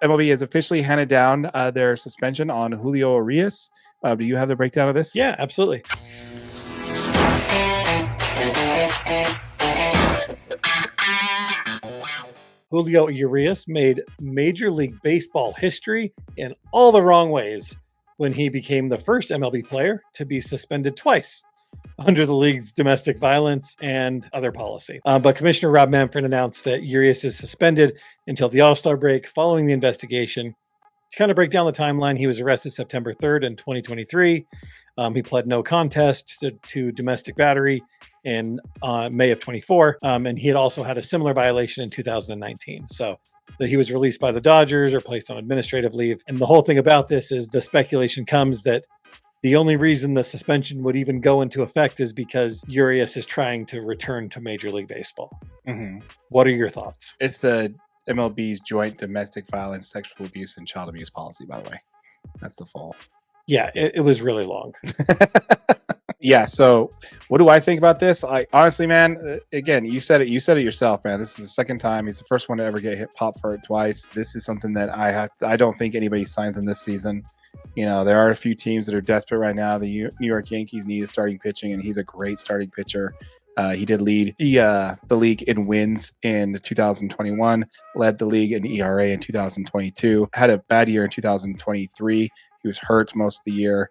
MLB has officially handed down their suspension on Julio Urias. Do you have the breakdown of this? Yeah, absolutely. Julio Urias made Major League Baseball history in all the wrong ways when he became the first MLB player to be suspended twice under the league's domestic violence and other policy. But Commissioner Rob Manfred announced that Urias is suspended until the All-Star break following the investigation. To kind of break down the timeline, he was arrested September 3rd in 2023. He pled no contest to domestic battery in May of 24. And he had also had a similar violation in 2019. So that he was released by the Dodgers or placed on administrative leave. And the whole thing about this is the speculation comes that the only reason the suspension would even go into effect is because Urias is trying to return to Major League Baseball. Mm-hmm. What are your thoughts? It's the MLB's joint domestic violence, sexual abuse, and child abuse policy, by the way. That's the fall. Yeah, it was really long. Yeah, so what do I think about this? I honestly, man, again, you said it yourself, man. This is the second time. He's the first one to ever get hit pop for it twice. This is something that I don't think anybody signs him this season. You know, there are a few teams that are desperate right now. The New York Yankees need a starting pitching, and he's a great starting pitcher. He did lead the league in wins in 2021, led the league in ERA in 2022, had a bad year in 2023. He was hurt most of the year,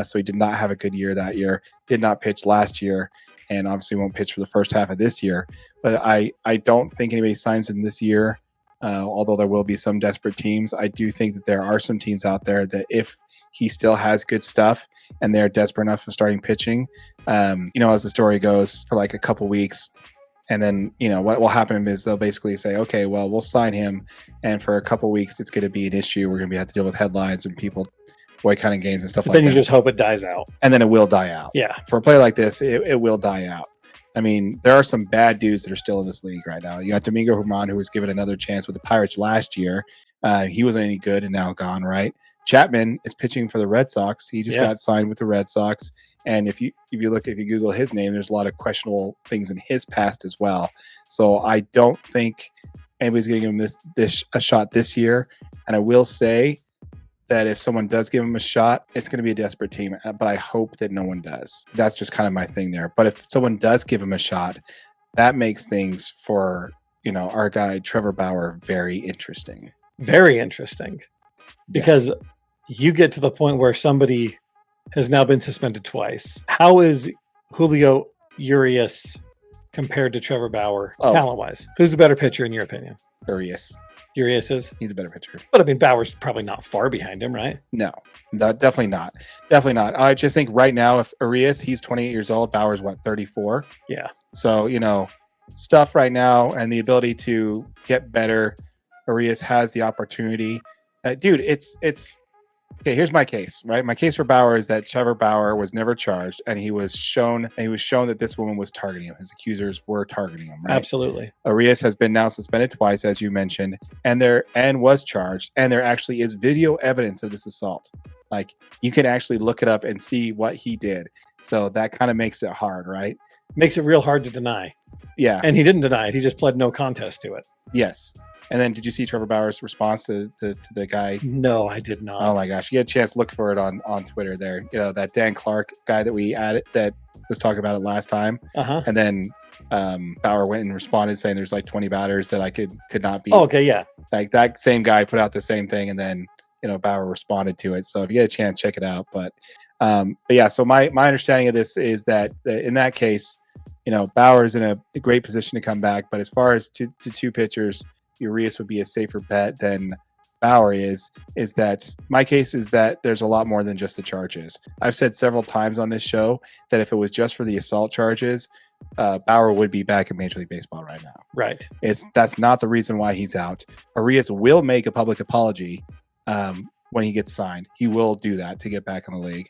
so he did not have a good year that year. Did not pitch last year, and obviously won't pitch for the first half of this year. But I don't think anybody signs him this year, although there will be some desperate teams. I do think that there are some teams out there that if he still has good stuff and they're desperate enough for starting pitching, as the story goes, for like a couple weeks. And then, what will happen is they'll basically say, okay, well, we'll sign him. And for a couple weeks, it's going to be an issue. We're going to have to deal with headlines and people boycotting games and stuff like that. Then you just hope it dies out. And then it will die out. Yeah. For a player like this, it will die out. I mean, there are some bad dudes that are still in this league right now. You got Domingo Germán, who was given another chance with the Pirates last year. He wasn't any good and now gone, right? Chapman is pitching for the Red Sox. He just got signed with the Red Sox. And if you Google his name, there's a lot of questionable things in his past as well. So I don't think anybody's going to give him this a shot this year. And I will say that if someone does give him a shot, it's going to be a desperate team. But I hope that no one does. That's just kind of my thing there. But if someone does give him a shot, that makes things for, our guy Trevor Bauer very interesting. Very interesting. Because you get to the point where somebody has now been suspended twice. How is Julio Urias compared to Trevor Bauer talent-wise? Who's the better pitcher in your opinion? Urias. Urias is? He's a better pitcher. But I mean, Bauer's probably not far behind him, right? No, definitely not. Definitely not. I just think right now, if Urias, he's 28 years old, Bauer's 34? Yeah. So, stuff right now and the ability to get better, Urias has the opportunity. Dude, it's okay. Here's my case, right? My case for Bauer is that Trevor Bauer was never charged, and he was shown that this woman was targeting him. His accusers were targeting him, right? Absolutely. Urias has been now suspended twice, as you mentioned, and was charged, and there actually is video evidence of this assault. Like, you can actually look it up and see what he did. So that kind of makes it hard, right? Makes it real hard to deny. Yeah. And he didn't deny it. He just pled no contest to it. Yes. And then did you see Trevor Bauer's response to the guy? No, I did not. Oh my gosh. You had a chance to look for it on Twitter there. That Dan Clark guy that we added that was talking about it last time. Uh-huh. And then Bauer went and responded saying there's like 20 batters that I could not beat. Oh, okay, yeah. Like that same guy put out the same thing, and then Bauer responded to it. So if you get a chance, check it out. But yeah, so my understanding of this is that in that case, Bauer's in a great position to come back. But as far as to two pitchers, Urias would be a safer bet than Bauer is that my case is that there's a lot more than just the charges. I've said several times on this show that if it was just for the assault charges, Bauer would be back in Major League Baseball right now. Right. That's not the reason why he's out. Urias will make a public apology when he gets signed. He will do that to get back in the league.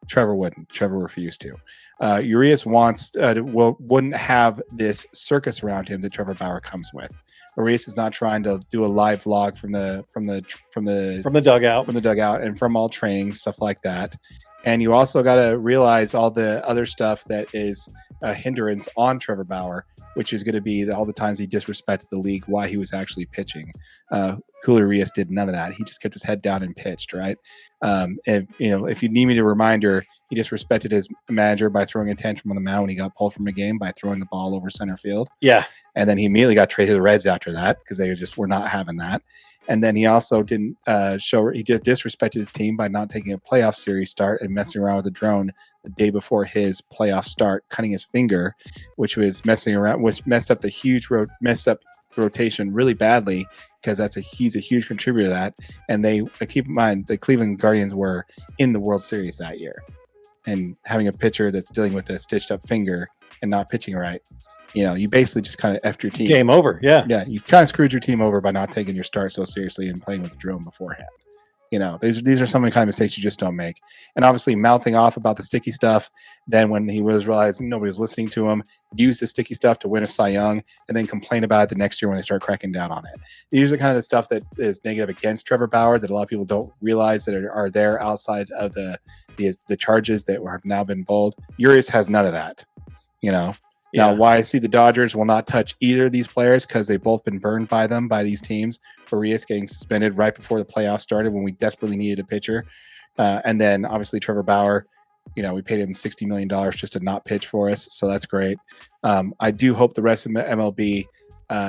Trevor wouldn't. Trevor refused to. Urias wouldn't have this circus around him that Trevor Bauer comes with. Urias is not trying to do a live vlog from the dugout and from all training, stuff like that. And you also got to realize all the other stuff that is a hindrance on Trevor Bauer. which is going to be all the times he disrespected the league while he was actually pitching. Julio Urias did none of that. He just kept his head down and pitched, right? If you need me to reminder, he disrespected his manager by throwing a tantrum on the mound when he got pulled from a game by throwing the ball over center field. Yeah. And then he immediately got traded to the Reds after that because they just were not having that. And then he also didn't he just disrespected his team by not taking a playoff series start and messing around with the drone the day before his playoff start, cutting his finger, which was messing around, which messed up rotation really badly because he's a huge contributor to that. And keep in mind the Cleveland Guardians were in the World Series that year, and having a pitcher that's dealing with a stitched up finger and not pitching right, you basically just kind of effed your team. Game over. Yeah. Yeah. You kind of screwed your team over by not taking your start so seriously and playing with the drone beforehand. These are some of the kind of mistakes you just don't make. And obviously mouthing off about the sticky stuff. Then when he was realizing nobody was listening to him, use the sticky stuff to win a Cy Young, and then complain about it the next year when they start cracking down on it. These are kind of the stuff that is negative against Trevor Bauer that a lot of people don't realize that are there outside of the charges that have now been bold. Urias has none of that. Now, why I see the Dodgers will not touch either of these players because they've both been burned by these teams. Urias getting suspended right before the playoffs started when we desperately needed a pitcher. And then obviously Trevor Bauer, we paid him $60 million just to not pitch for us. So that's great. I do hope the rest of MLB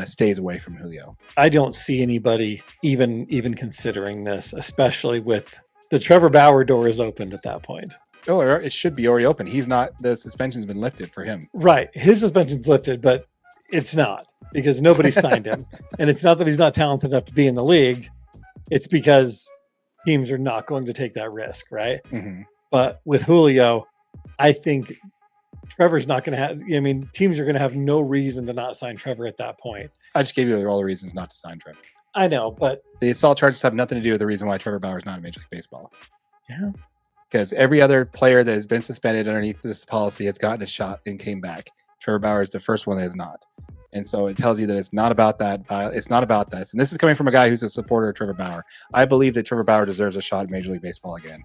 stays away from Julio. I don't see anybody even considering this, especially with the Trevor Bauer door is opened at that point. Oh, it should be already open. The suspension's been lifted for him. Right. His suspension's lifted, but it's not because nobody signed him. And it's not that he's not talented enough to be in the league. It's because teams are not going to take that risk, right? Mm-hmm. But with Julio, I think Trevor's not going to have, teams are going to have no reason to not sign Trevor at that point. I just gave you all the reasons not to sign Trevor. I know, but the assault charges have nothing to do with the reason why Trevor Bauer is not in Major League Baseball. Yeah. Because every other player that has been suspended underneath this policy has gotten a shot and came back. Trevor Bauer is the first one that is not. And so it tells you that it's not about that. It's not about this. And this is coming from a guy who's a supporter of Trevor Bauer. I believe that Trevor Bauer deserves a shot in Major League Baseball again.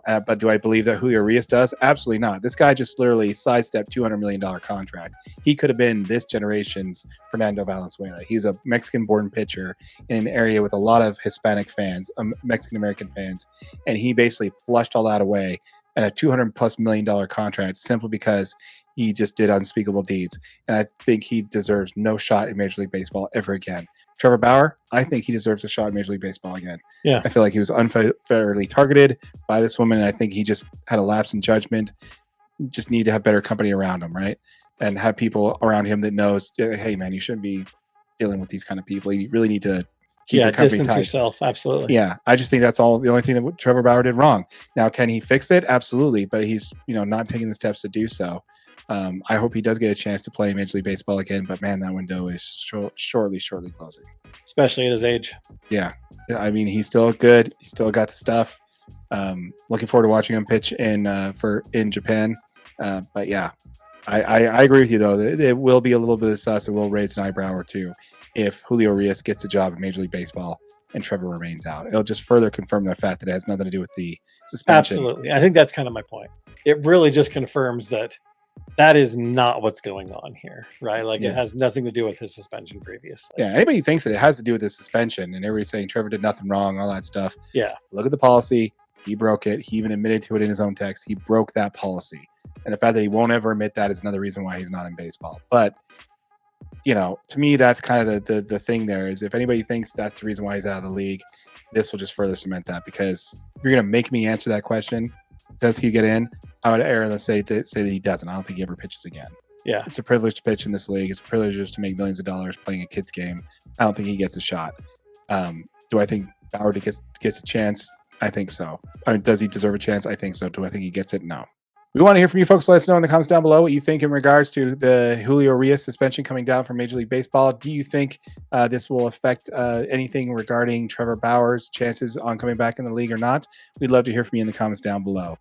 But do I believe that Julio Urias does? Absolutely not. This guy just literally sidestepped $200 million contract. He could have been this generation's Fernando Valenzuela. He's a Mexican-born pitcher in an area with a lot of Hispanic fans, Mexican-American fans. And he basically flushed all that away and a $200+ million contract simply because he just did unspeakable deeds. And I think he deserves no shot in Major League Baseball ever again. Trevor Bauer, I think he deserves a shot in Major League Baseball again. Yeah. I feel like he was unfairly targeted by this woman. And I think he just had a lapse in judgment. Just need to have better company around him, right? And have people around him that knows, hey, man, you shouldn't be dealing with these kind of people. You really need to keep your company distance tight. yourself. Absolutely. Yeah. I just think that's the only thing that Trevor Bauer did wrong. Now, can he fix it? Absolutely. But he's, not taking the steps to do so. I hope he does get a chance to play Major League Baseball again, but man, that window is shortly closing. Especially at his age. Yeah. He's still good. He's still got the stuff. Looking forward to watching him pitch in Japan. But yeah, I agree with you though. It will be a little bit of sus. It will raise an eyebrow or two if Julio Urias gets a job in Major League Baseball and Trevor remains out. It'll just further confirm the fact that it has nothing to do with the suspension. Absolutely. I think that's kind of my point. It really just confirms that is not what's going on here, right? Like It has nothing to do with his suspension previously. Yeah, anybody thinks that it has to do with his suspension and everybody's saying Trevor did nothing wrong, all that stuff. Yeah. Look at the policy. He broke it. He even admitted to it in his own text. He broke that policy. And the fact that he won't ever admit that is another reason why he's not in baseball. But, to me, that's kind of the thing there is if anybody thinks that's the reason why he's out of the league, this will just further cement that because if you're going to make me answer that question, does he get in? I would err and say that he doesn't. I don't think he ever pitches again. Yeah. It's a privilege to pitch in this league. It's a privilege just to make millions of dollars playing a kid's game. I don't think he gets a shot. Do I think Bauer gets a chance? I think so. Does he deserve a chance? I think so. Do I think he gets it? No. We want to hear from you folks. Let us know in the comments down below what you think in regards to the Julio Urias suspension coming down from Major League Baseball. Do you think this will affect anything regarding Trevor Bauer's chances on coming back in the league or not? We'd love to hear from you in the comments down below.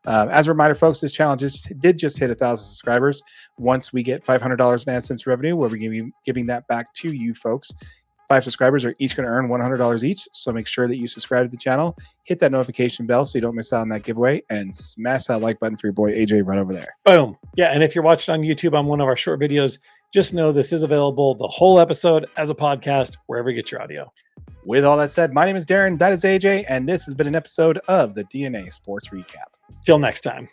As a reminder, folks, this challenge did just hit 1,000 subscribers. Once we get $500 in AdSense revenue, we'll be giving that back to you folks. 5 subscribers are each going to earn $100 each. So make sure that you subscribe to the channel, hit that notification bell so you don't miss out on that giveaway, and smash that like button for your boy AJ right over there. Boom. Yeah. And if you're watching on YouTube on one of our short videos, Just know this is available, the whole episode, as a podcast, wherever you get your audio. With all that said, my name is Darren, that is AJ, and this has been an episode of the DNA Sports Recap. Till next time.